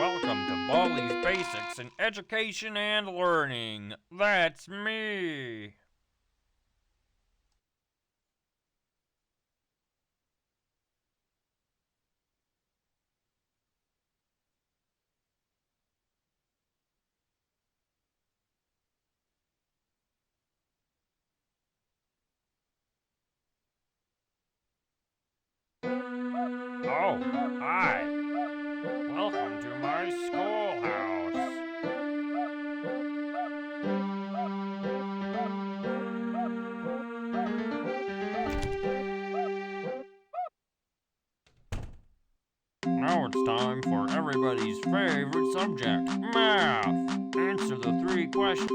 Welcome to Baldi's Basics in Education and Learning. That's me. Oh, hi. Welcome to my schoolhouse. Now it's time for everybody's favorite subject, math. Answer the 3 questions.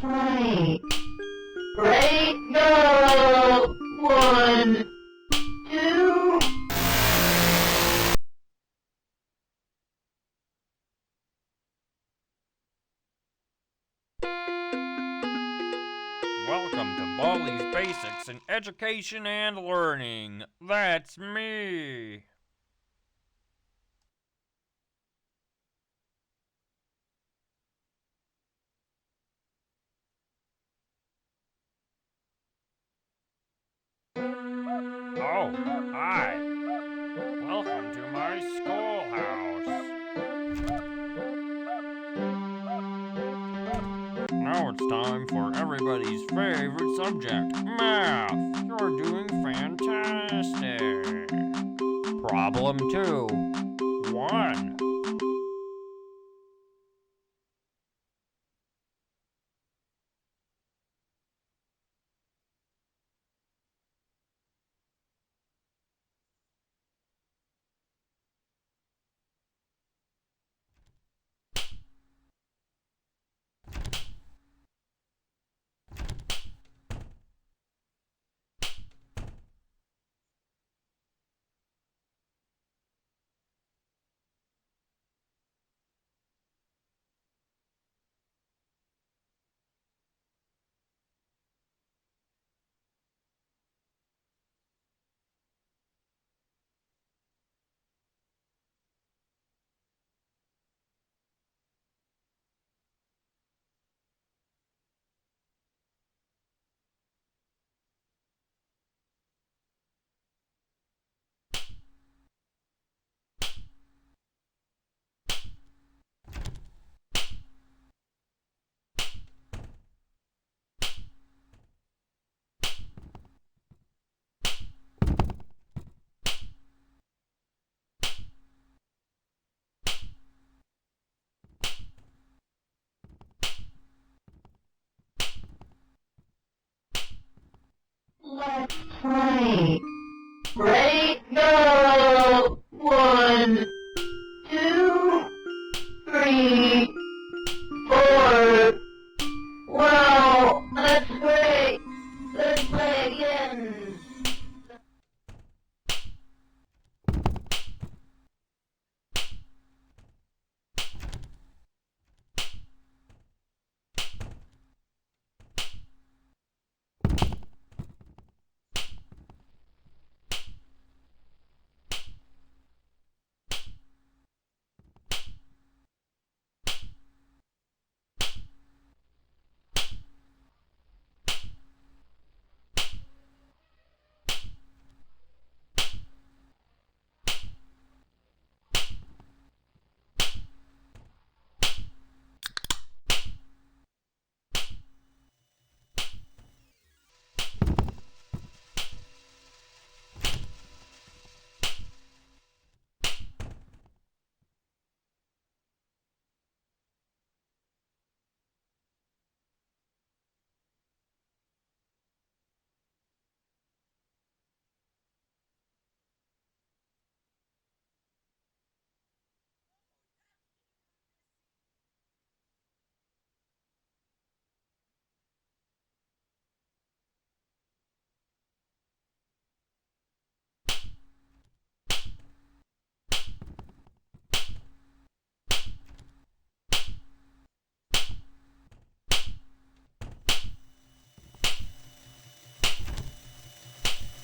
Right. Ready, go! 1, 2. Welcome to Baldi's Basics in Education and Learning. That's me. Oh, hi. Welcome to my schoolhouse. Now it's time for everybody's favorite subject, math. You're doing fantastic. Problem 2. 1. Let's play. Ready, go! 1, 2, 3,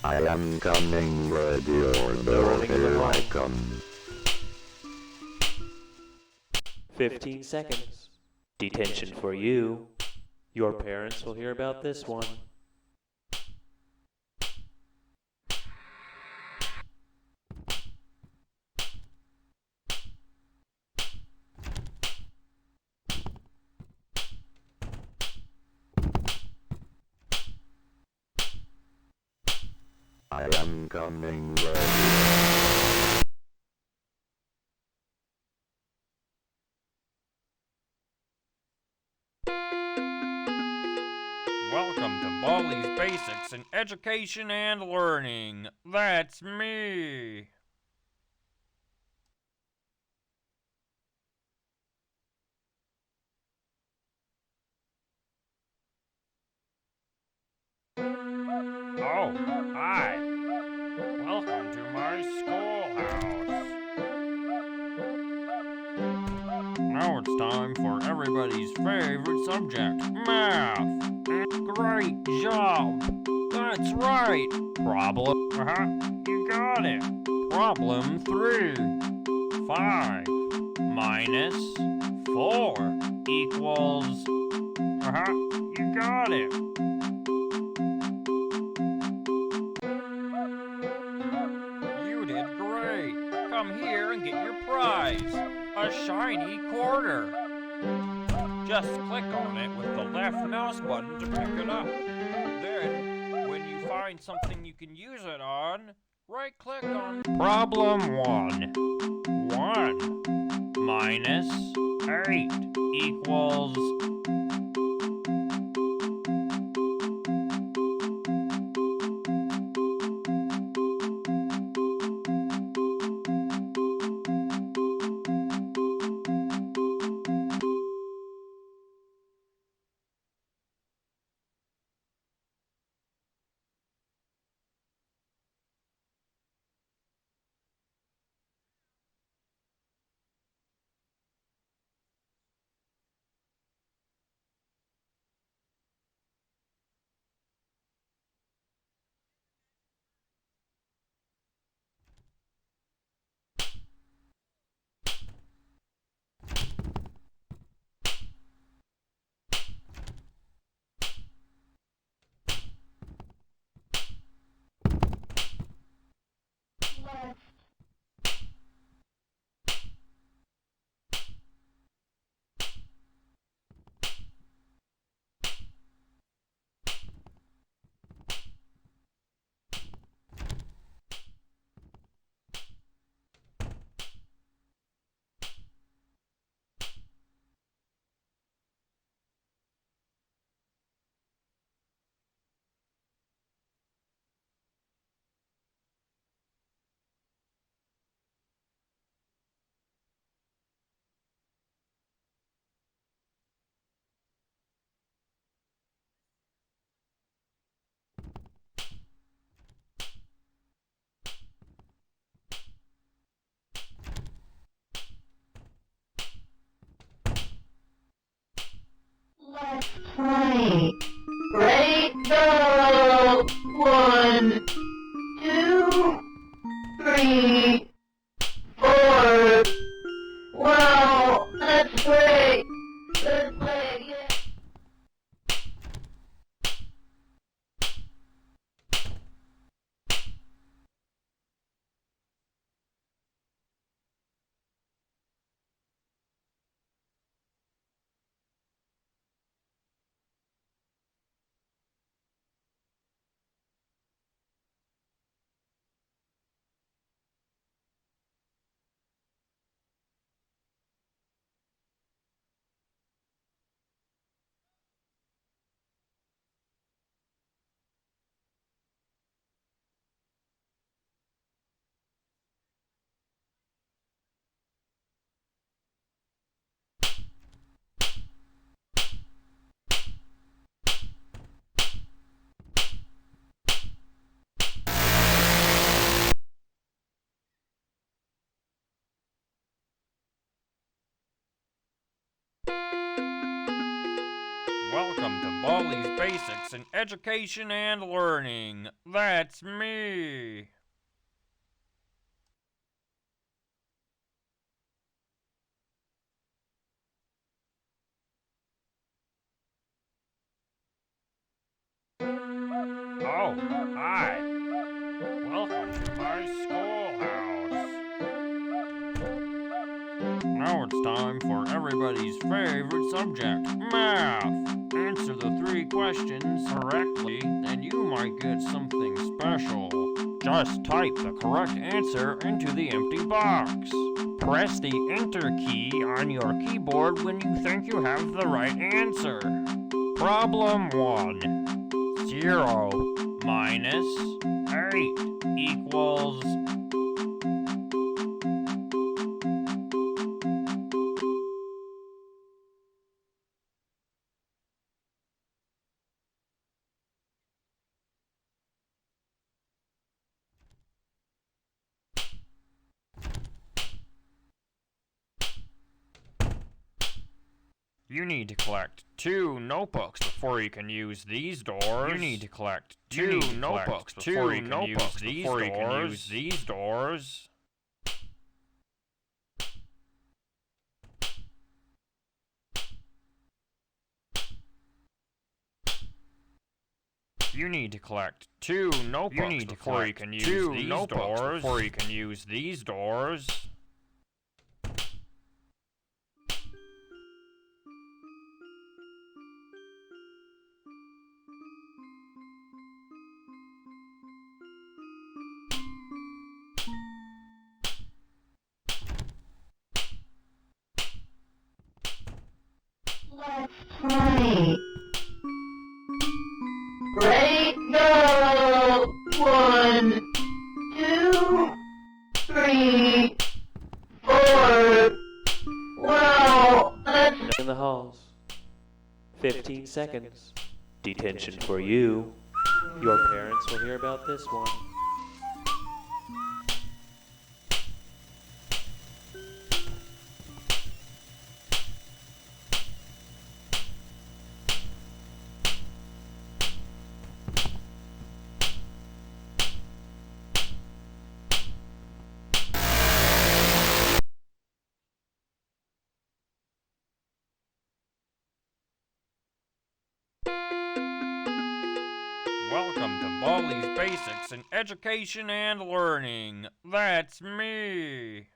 I am coming, radio door, here I come. 15 seconds. Detention for you. Your parents will hear about this one. I am coming, radio. Welcome to Baldi's Basics in Education and Learning. That's me. Oh, hi. Welcome to my schoolhouse. Now it's time for everybody's favorite subject, math. Great job. That's right. Problem. You got it. Problem 3. 5 minus 4 equals. You got it. You did great. Come here and get your prize. A shiny quarter. Just click on it with the left mouse button to pick it up. Then, when you find something you can use it on, right-click on Problem 1. 1 minus 8 equals. Let's play. Ready, go! 1, 2, 3, 4. Wow, that's great. Let's play again. Baldi's Basics in Education and Learning. That's me. Oh, hi. Welcome to my schoolhouse. Now it's time for everybody's favorite subject, math. Answer the 3 questions correctly, and you might get something special. Just type the correct answer into the empty box. Press the Enter key on your keyboard when you think you have the right answer. Problem 1. 0 minus 8 equals... You need to collect 2 notebooks before you can use these doors. You need to collect 2 notebooks before you can use these doors. You need to collect 2 notebooks before you can use these doors. Let's play. Ready, go! 1, 2, 3, 4. Wow, that's... In the halls. 15 seconds. Detention for you. Your parents will hear about this one. Welcome to Baldi's Basics in Education and Learning. That's me.